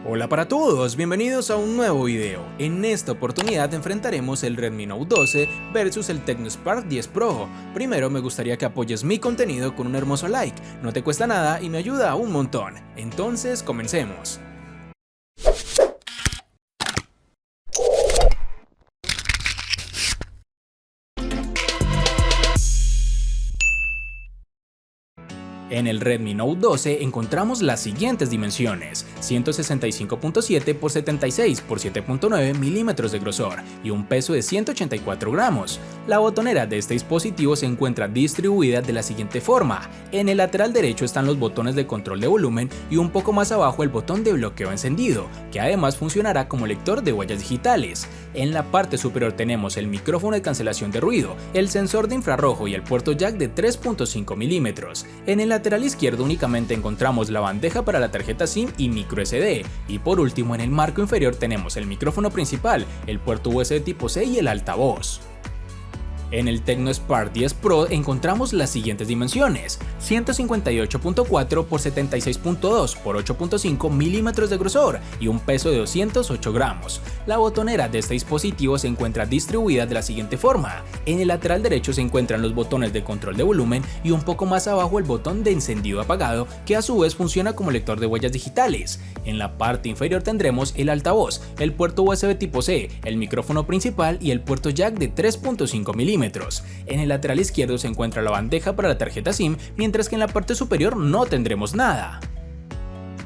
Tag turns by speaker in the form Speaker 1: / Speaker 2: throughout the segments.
Speaker 1: Hola para todos, bienvenidos a un nuevo video. En esta oportunidad enfrentaremos el Redmi Note 12 versus el Tecno Spark 10 Pro. Primero me gustaría que apoyes mi contenido con un hermoso like, no te cuesta nada y me ayuda un montón. Entonces comencemos. En el Redmi Note 12 encontramos las siguientes dimensiones: 165.7 x 76 x 7.9 milímetros de grosor y un peso de 184 gramos. La botonera de este dispositivo se encuentra distribuida de la siguiente forma: en el lateral derecho están los botones de control de volumen y un poco más abajo el botón de bloqueo encendido, que además funcionará como lector de huellas digitales. En la parte superior tenemos el micrófono de cancelación de ruido, el sensor de infrarrojo y el puerto jack de 3.5 milímetros. En el lateral izquierdo únicamente encontramos la bandeja para la tarjeta SIM y microSD, y por último en el marco inferior tenemos el micrófono principal, el puerto USB tipo C y el altavoz. En el Tecno Spark 10 Pro encontramos las siguientes dimensiones: 158.4 x 76.2 x 8.5 milímetros de grosor y un peso de 208 gramos. La botonera de este dispositivo se encuentra distribuida de la siguiente forma: en el lateral derecho se encuentran los botones de control de volumen y un poco más abajo el botón de encendido apagado, que a su vez funciona como lector de huellas digitales. En la parte inferior tendremos el altavoz, el puerto USB tipo C, el micrófono principal y el puerto jack de 3.5 milímetros. En el lateral izquierdo se encuentra la bandeja para la tarjeta SIM, mientras que en la parte superior no tendremos nada.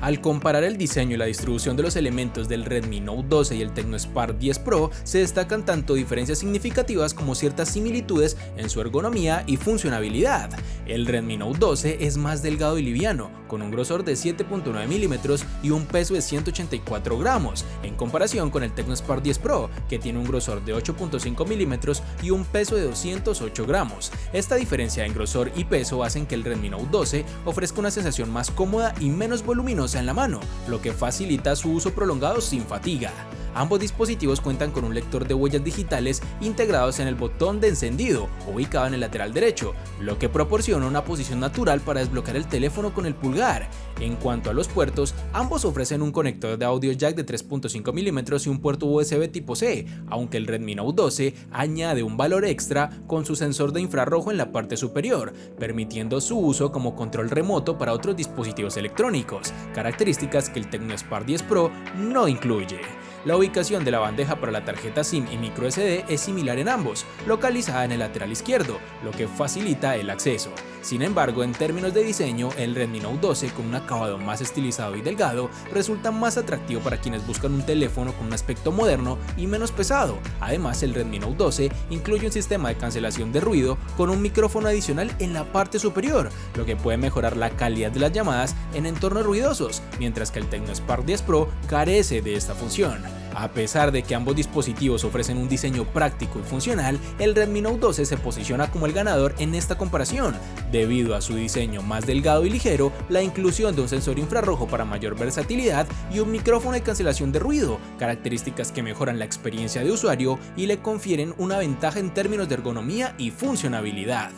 Speaker 1: Al comparar el diseño y la distribución de los elementos del Redmi Note 12 y el Tecno Spark 10 Pro, se destacan tanto diferencias significativas como ciertas similitudes en su ergonomía y funcionabilidad. El Redmi Note 12 es más delgado y liviano, con un grosor de 7.9 milímetros y un peso de 184 gramos, en comparación con el Tecno Spark 10 Pro, que tiene un grosor de 8.5 milímetros y un peso de 208 gramos. Esta diferencia en grosor y peso hacen que el Redmi Note 12 ofrezca una sensación más cómoda y menos voluminosa en la mano, lo que facilita su uso prolongado sin fatiga. Ambos dispositivos cuentan con un lector de huellas digitales integrados en el botón de encendido, ubicado en el lateral derecho, lo que proporciona una posición natural para desbloquear el teléfono con el pulgar. En cuanto a los puertos, ambos ofrecen un conector de audio jack de 3.5 milímetros y un puerto USB tipo C, aunque el Redmi Note 12 añade un valor extra con su sensor de infrarrojo en la parte superior, permitiendo su uso como control remoto para otros dispositivos electrónicos, características que el Tecno Spark 10 Pro no incluye. La ubicación de la bandeja para la tarjeta SIM y microSD es similar en ambos, localizada en el lateral izquierdo, lo que facilita el acceso. Sin embargo, en términos de diseño, el Redmi Note 12, con un acabado más estilizado y delgado, resulta más atractivo para quienes buscan un teléfono con un aspecto moderno y menos pesado. Además, el Redmi Note 12 incluye un sistema de cancelación de ruido con un micrófono adicional en la parte superior, lo que puede mejorar la calidad de las llamadas en entornos ruidosos, mientras que el Tecno Spark 10 Pro carece de esta función. A pesar de que ambos dispositivos ofrecen un diseño práctico y funcional, el Redmi Note 12 se posiciona como el ganador en esta comparación, debido a su diseño más delgado y ligero, la inclusión de un sensor infrarrojo para mayor versatilidad y un micrófono de cancelación de ruido, características que mejoran la experiencia de usuario y le confieren una ventaja en términos de ergonomía y funcionabilidad.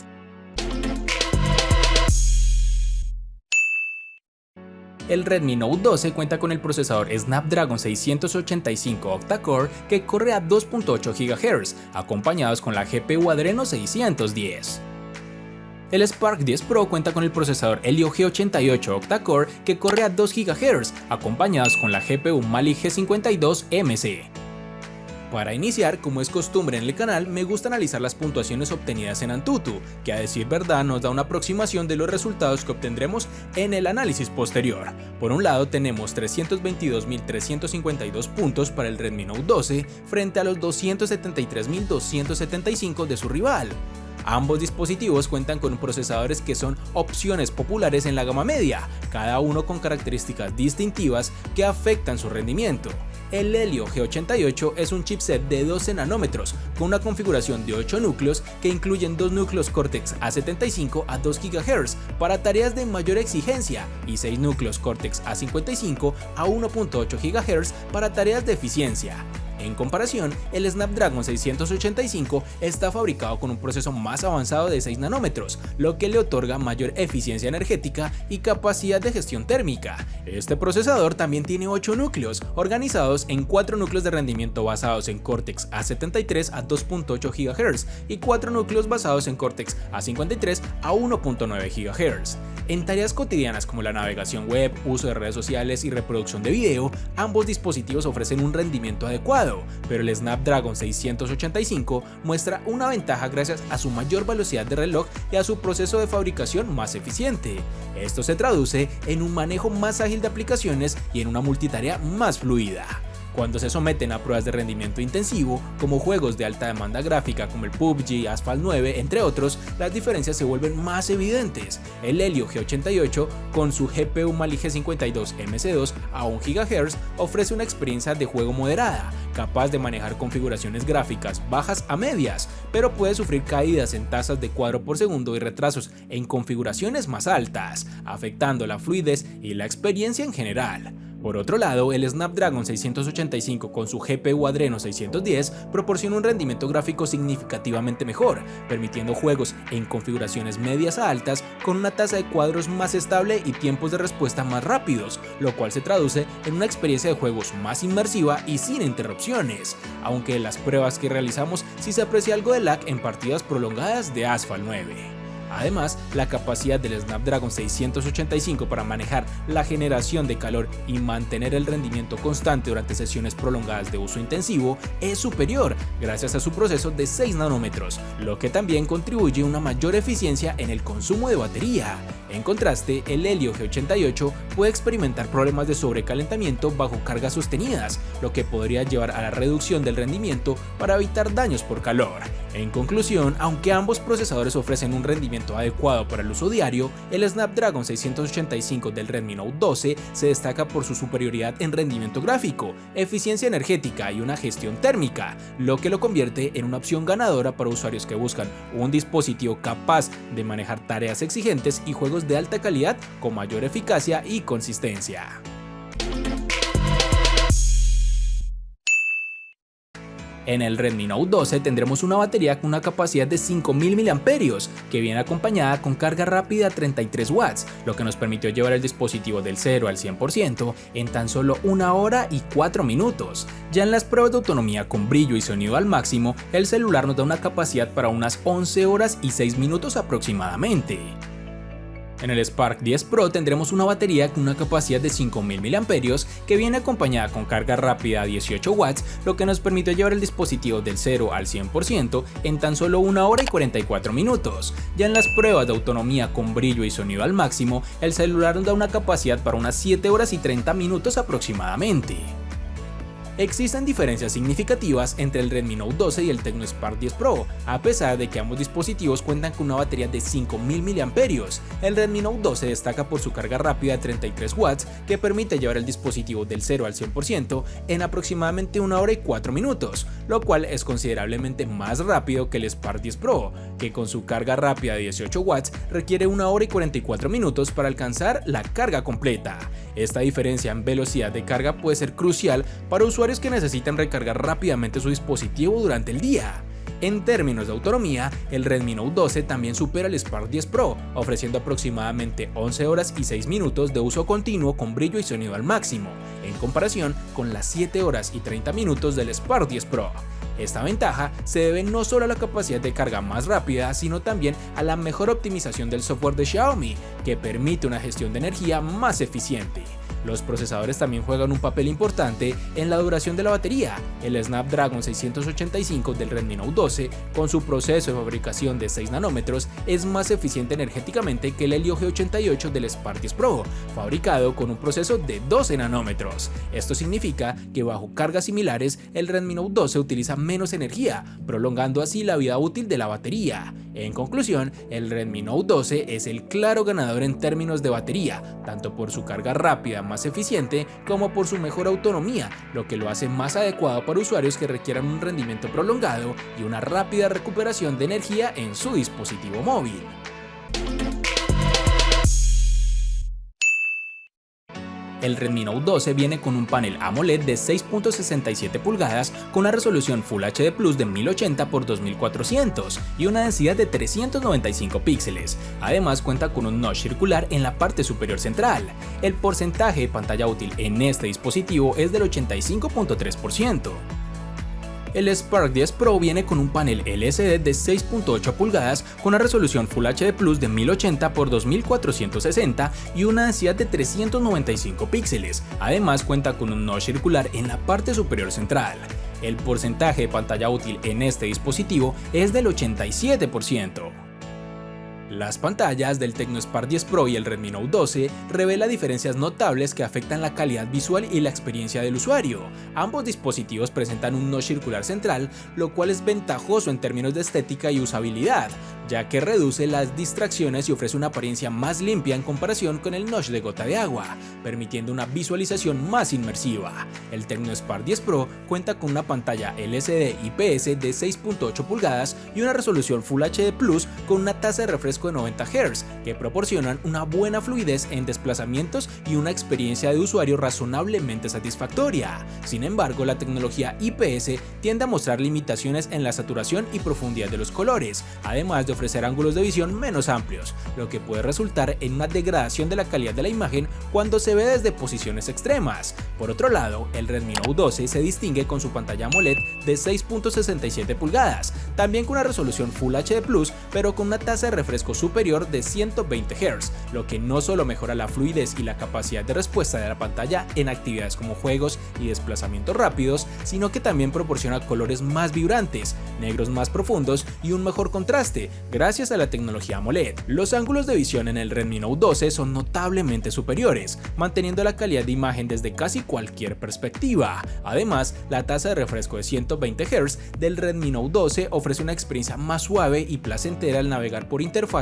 Speaker 1: El Redmi Note 12 cuenta con el procesador Snapdragon 685 octa-core que corre a 2.8 GHz, acompañados con la GPU Adreno 610. El Spark 10 Pro cuenta con el procesador Helio G88 octa-core que corre a 2 GHz, acompañados con la GPU Mali G52MC. Para iniciar, como es costumbre en el canal, me gusta analizar las puntuaciones obtenidas en Antutu, que a decir verdad nos da una aproximación de los resultados que obtendremos en el análisis posterior. Por un lado tenemos 322.352 puntos para el Redmi Note 12 frente a los 273.275 de su rival. Ambos dispositivos cuentan con procesadores que son opciones populares en la gama media, cada uno con características distintivas que afectan su rendimiento. El Helio G88 es un chipset de 12 nanómetros con una configuración de 8 núcleos que incluyen 2 núcleos Cortex A75 a 2 GHz para tareas de mayor exigencia y 6 núcleos Cortex A55 a 1.8 GHz para tareas de eficiencia. En comparación, el Snapdragon 685 está fabricado con un proceso más avanzado de 6 nanómetros, lo que le otorga mayor eficiencia energética y capacidad de gestión térmica. Este procesador también tiene 8 núcleos, organizados en 4 núcleos de rendimiento basados en Cortex A73 a 2.8 GHz y 4 núcleos basados en Cortex A53 a 1.9 GHz. En tareas cotidianas como la navegación web, uso de redes sociales y reproducción de video, ambos dispositivos ofrecen un rendimiento adecuado, pero el Snapdragon 685 muestra una ventaja gracias a su mayor velocidad de reloj y a su proceso de fabricación más eficiente. Esto se traduce en un manejo más ágil de aplicaciones y en una multitarea más fluida. Cuando se someten a pruebas de rendimiento intensivo, como juegos de alta demanda gráfica como el PUBG, Asphalt 9, entre otros, las diferencias se vuelven más evidentes. El Helio G88, con su GPU Mali G52 MC2 a 1 GHz, ofrece una experiencia de juego moderada, capaz de manejar configuraciones gráficas bajas a medias, pero puede sufrir caídas en tasas de cuadro por segundo y retrasos en configuraciones más altas, afectando la fluidez y la experiencia en general. Por otro lado, el Snapdragon 685 con su GPU Adreno 610 proporciona un rendimiento gráfico significativamente mejor, permitiendo juegos en configuraciones medias a altas con una tasa de cuadros más estable y tiempos de respuesta más rápidos, lo cual se traduce en una experiencia de juegos más inmersiva y sin interrupciones, aunque en las pruebas que realizamos sí se aprecia algo de lag en partidas prolongadas de Asphalt 9. Además, la capacidad del Snapdragon 685 para manejar la generación de calor y mantener el rendimiento constante durante sesiones prolongadas de uso intensivo es superior gracias a su proceso de 6 nanómetros, lo que también contribuye a una mayor eficiencia en el consumo de batería. En contraste, el Helio G88 puede experimentar problemas de sobrecalentamiento bajo cargas sostenidas, lo que podría llevar a la reducción del rendimiento para evitar daños por calor. En conclusión, aunque ambos procesadores ofrecen un rendimiento adecuado para el uso diario, el Snapdragon 685 del Redmi Note 12 se destaca por su superioridad en rendimiento gráfico, eficiencia energética y una gestión térmica, lo que lo convierte en una opción ganadora para usuarios que buscan un dispositivo capaz de manejar tareas exigentes y juegos de alta calidad con mayor eficacia y consistencia. En el Redmi Note 12 tendremos una batería con una capacidad de 5000 mAh que viene acompañada con carga rápida a 33 watts, lo que nos permitió llevar el dispositivo del 0 al 100% en tan solo 1 hora y 4 minutos. Ya en las pruebas de autonomía con brillo y sonido al máximo, el celular nos da una capacidad para unas 11 horas y 6 minutos aproximadamente. En el Spark 10 Pro tendremos una batería con una capacidad de 5000 mAh que viene acompañada con carga rápida a 18 watts, lo que nos permite llevar el dispositivo del 0 al 100% en tan solo 1 hora y 44 minutos. Ya en las pruebas de autonomía con brillo y sonido al máximo, el celular nos da una capacidad para unas 7 horas y 30 minutos aproximadamente. Existen diferencias significativas entre el Redmi Note 12 y el Tecno Spark 10 Pro, a pesar de que ambos dispositivos cuentan con una batería de 5000 mAh. El Redmi Note 12 destaca por su carga rápida de 33 watts que permite llevar el dispositivo del 0 al 100% en aproximadamente 1 hora y 4 minutos, lo cual es considerablemente más rápido que el Spark 10 Pro, que con su carga rápida de 18 watts requiere 1 hora y 44 minutos para alcanzar la carga completa. Esta diferencia en velocidad de carga puede ser crucial para usuarios que necesitan recargar rápidamente su dispositivo durante el día. En términos de autonomía, el Redmi Note 12 también supera el Spark 10 Pro, ofreciendo aproximadamente 11 horas y 6 minutos de uso continuo con brillo y sonido al máximo, en comparación con las 7 horas y 30 minutos del Spark 10 Pro. Esta ventaja se debe no solo a la capacidad de carga más rápida, sino también a la mejor optimización del software de Xiaomi, que permite una gestión de energía más eficiente. Los procesadores también juegan un papel importante en la duración de la batería. El Snapdragon 685 del Redmi Note 12, con su proceso de fabricación de 6 nanómetros, es más eficiente energéticamente que el Helio G88 del Spark 10 Pro, fabricado con un proceso de 12 nanómetros. Esto significa que bajo cargas similares, el Redmi Note 12 utiliza menos energía, prolongando así la vida útil de la batería. En conclusión, el Redmi Note 12 es el claro ganador en términos de batería, tanto por su carga rápida más eficiente como por su mejor autonomía, lo que lo hace más adecuado para usuarios que requieran un rendimiento prolongado y una rápida recuperación de energía en su dispositivo móvil. el Redmi Note 12 viene con un panel AMOLED de 6.67 pulgadas con una resolución Full HD Plus de 1080 x 2400 y una densidad de 395 píxeles. Además cuenta con un notch circular en la parte superior central. El porcentaje de pantalla útil en este dispositivo es del 85.3%. El Spark 10 Pro viene con un panel LCD de 6.8 pulgadas con una resolución Full HD Plus de 1080 x 2460 y una densidad de 395 píxeles. Además cuenta con un notch circular en la parte superior central. El porcentaje de pantalla útil en este dispositivo es del 87%. Las pantallas del Tecno Spark 10 Pro y el Redmi Note 12 revelan diferencias notables que afectan la calidad visual y la experiencia del usuario. Ambos dispositivos presentan un notch circular central, lo cual es ventajoso en términos de estética y usabilidad, ya que reduce las distracciones y ofrece una apariencia más limpia en comparación con el notch de gota de agua, permitiendo una visualización más inmersiva. El Tecno Spark 10 Pro cuenta con una pantalla LCD IPS de 6.8 pulgadas y una resolución Full HD Plus con una tasa de refresco de 90 Hz, que proporcionan una buena fluidez en desplazamientos y una experiencia de usuario razonablemente satisfactoria. Sin embargo, la tecnología IPS tiende a mostrar limitaciones en la saturación y profundidad de los colores, además de ofrecer ángulos de visión menos amplios, lo que puede resultar en una degradación de la calidad de la imagen cuando se ve desde posiciones extremas. Por otro lado, el Redmi Note 12 se distingue con su pantalla AMOLED de 6.67 pulgadas, también con una resolución Full HD Plus, pero con una tasa de refresco superior de 120 Hz, lo que no solo mejora la fluidez y la capacidad de respuesta de la pantalla en actividades como juegos y desplazamientos rápidos, sino que también proporciona colores más vibrantes, negros más profundos y un mejor contraste, gracias a la tecnología AMOLED. Los ángulos de visión en el Redmi Note 12 son notablemente superiores, manteniendo la calidad de imagen desde casi cualquier perspectiva. Además, la tasa de refresco de 120 Hz del Redmi Note 12 ofrece una experiencia más suave y placentera al navegar por interfaces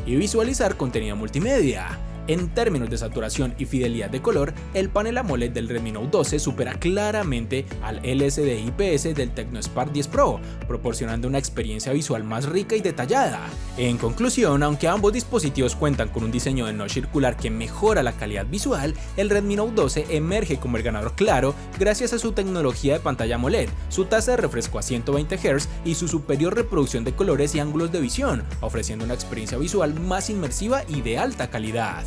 Speaker 1: y visualizar contenido multimedia. En términos de saturación y fidelidad de color, el panel AMOLED del Redmi Note 12 supera claramente al LCD IPS del Tecno Spark 10 Pro, proporcionando una experiencia visual más rica y detallada. En conclusión, aunque ambos dispositivos cuentan con un diseño de notch circular que mejora la calidad visual, el Redmi Note 12 emerge como el ganador claro gracias a su tecnología de pantalla AMOLED, su tasa de refresco a 120 Hz y su superior reproducción de colores y ángulos de visión, ofreciendo una experiencia visual más inmersiva y de alta calidad.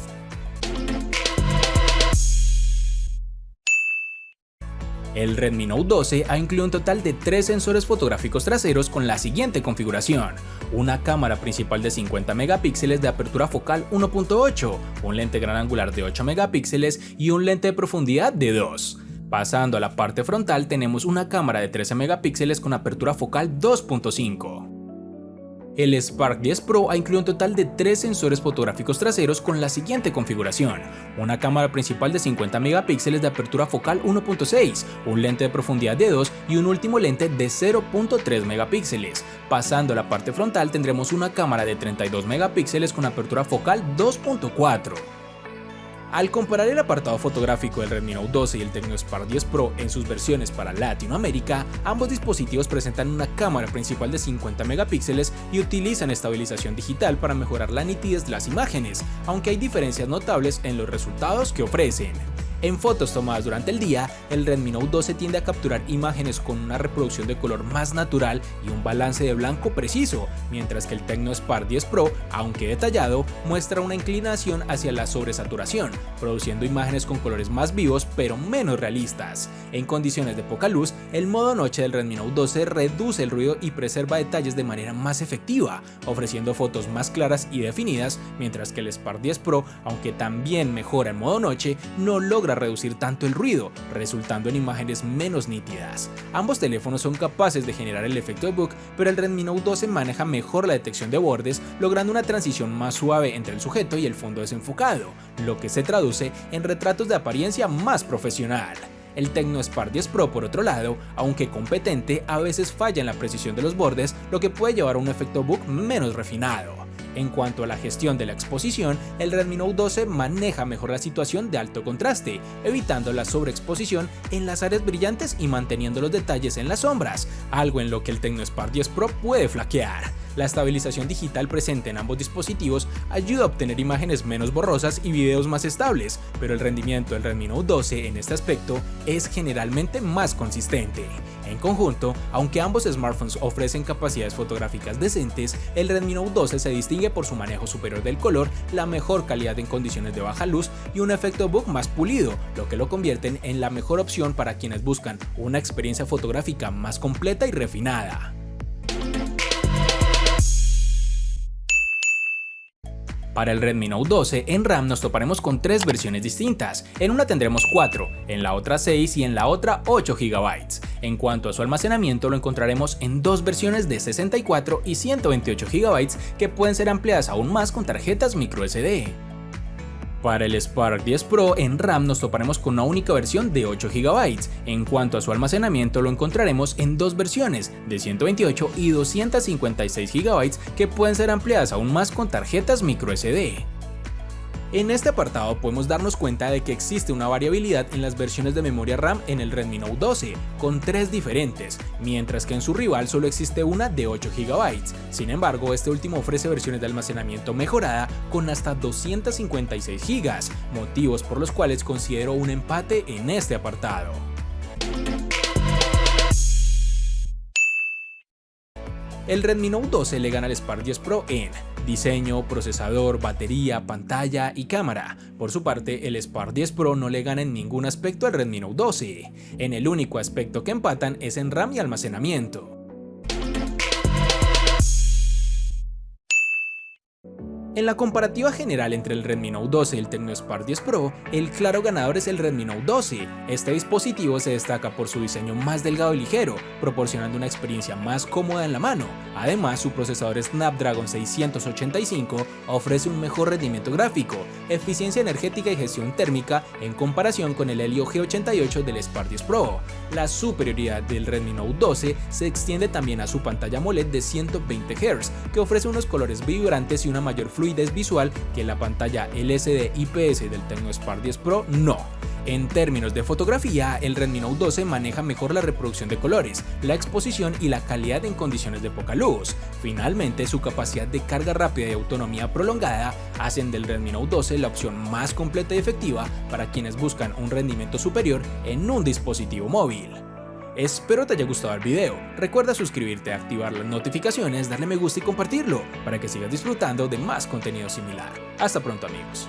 Speaker 1: El Redmi Note 12 ha incluido un total de 3 sensores fotográficos traseros con la siguiente configuración: una cámara principal de 50 megapíxeles de apertura focal 1.8, un lente gran angular de 8 megapíxeles y un lente de profundidad de 2. Pasando a la parte frontal, tenemos una cámara de 13 megapíxeles con apertura focal 2.5. El Spark 10 Pro ha incluido un total de 3 sensores fotográficos traseros con la siguiente configuración: una cámara principal de 50 megapíxeles de apertura focal 1.6, un lente de profundidad de 2 y un último lente de 0.3 megapíxeles. Pasando a la parte frontal, tendremos una cámara de 32 megapíxeles con apertura focal 2.4. Al comparar el apartado fotográfico del Redmi Note 12 y el Tecno Spark 10 Pro en sus versiones para Latinoamérica, ambos dispositivos presentan una cámara principal de 50 megapíxeles y utilizan estabilización digital para mejorar la nitidez de las imágenes, aunque hay diferencias notables en los resultados que ofrecen. En fotos tomadas durante el día, el Redmi Note 12 tiende a capturar imágenes con una reproducción de color más natural y un balance de blanco preciso, mientras que el Tecno Spark 10 Pro, aunque detallado, muestra una inclinación hacia la sobresaturación, produciendo imágenes con colores más vivos pero menos realistas. En condiciones de poca luz, el modo noche del Redmi Note 12 reduce el ruido y preserva detalles de manera más efectiva, ofreciendo fotos más claras y definidas, mientras que el Spark 10 Pro, aunque también mejora en modo noche, no logra reducir tanto el ruido, resultando en imágenes menos nítidas. Ambos teléfonos son capaces de generar el efecto de bokeh, pero el Redmi Note 12 maneja mejor la detección de bordes, logrando una transición más suave entre el sujeto y el fondo desenfocado, lo que se traduce en retratos de apariencia más profesional. El Tecno Spark 10 Pro, por otro lado, aunque competente, a veces falla en la precisión de los bordes, lo que puede llevar a un efecto bokeh menos refinado. En cuanto a la gestión de la exposición, el Redmi Note 12 maneja mejor la situación de alto contraste, evitando la sobreexposición en las áreas brillantes y manteniendo los detalles en las sombras, algo en lo que el Tecno Spark 10 Pro puede flaquear. La estabilización digital presente en ambos dispositivos ayuda a obtener imágenes menos borrosas y videos más estables, pero el rendimiento del Redmi Note 12 en este aspecto es generalmente más consistente. En conjunto, aunque ambos smartphones ofrecen capacidades fotográficas decentes, el Redmi Note 12 se distingue por su manejo superior del color, la mejor calidad en condiciones de baja luz y un efecto bokeh más pulido, lo que lo convierten en la mejor opción para quienes buscan una experiencia fotográfica más completa y refinada. Para el Redmi Note 12, en RAM nos toparemos con tres versiones distintas. En una tendremos 4, en la otra 6 y en la otra 8 GB. En cuanto a su almacenamiento, lo encontraremos en dos versiones de 64 y 128 GB que pueden ser ampliadas aún más con tarjetas microSD. Para el Spark 10 Pro en RAM nos toparemos con una única versión de 8 GB. En cuanto a su almacenamiento lo encontraremos en dos versiones de 128 y 256 GB que pueden ser ampliadas aún más con tarjetas microSD. En este apartado podemos darnos cuenta de que existe una variabilidad en las versiones de memoria RAM en el Redmi Note 12, con tres diferentes, mientras que en su rival solo existe una de 8 GB. Sin embargo, este último ofrece versiones de almacenamiento mejorada con hasta 256 GB, motivos por los cuales considero un empate en este apartado. El Redmi Note 12 le gana al Spark 10 Pro en diseño, procesador, batería, pantalla y cámara. Por su parte, el Spark 10 Pro no le gana en ningún aspecto al Redmi Note 12. En el único aspecto que empatan es en RAM y almacenamiento. En la comparativa general entre el Redmi Note 12 y el Tecno Spark 10 Pro, el claro ganador es el Redmi Note 12. Este dispositivo se destaca por su diseño más delgado y ligero, proporcionando una experiencia más cómoda en la mano. Además, su procesador Snapdragon 685 ofrece un mejor rendimiento gráfico, eficiencia energética y gestión térmica en comparación con el Helio G88 del Spark 10 Pro. La superioridad del Redmi Note 12 se extiende también a su pantalla AMOLED de 120 Hz, que ofrece unos colores vibrantes y una mayor fluidez visual que la pantalla LCD IPS del Tecno Spark 10 Pro no. En términos de fotografía, el Redmi Note 12 maneja mejor la reproducción de colores, la exposición y la calidad en condiciones de poca luz. Finalmente, su capacidad de carga rápida y autonomía prolongada hacen del Redmi Note 12 la opción más completa y efectiva para quienes buscan un rendimiento superior en un dispositivo móvil. Espero te haya gustado el video. Recuerda suscribirte, activar las notificaciones, darle me gusta y compartirlo para que sigas disfrutando de más contenido similar. Hasta pronto, amigos.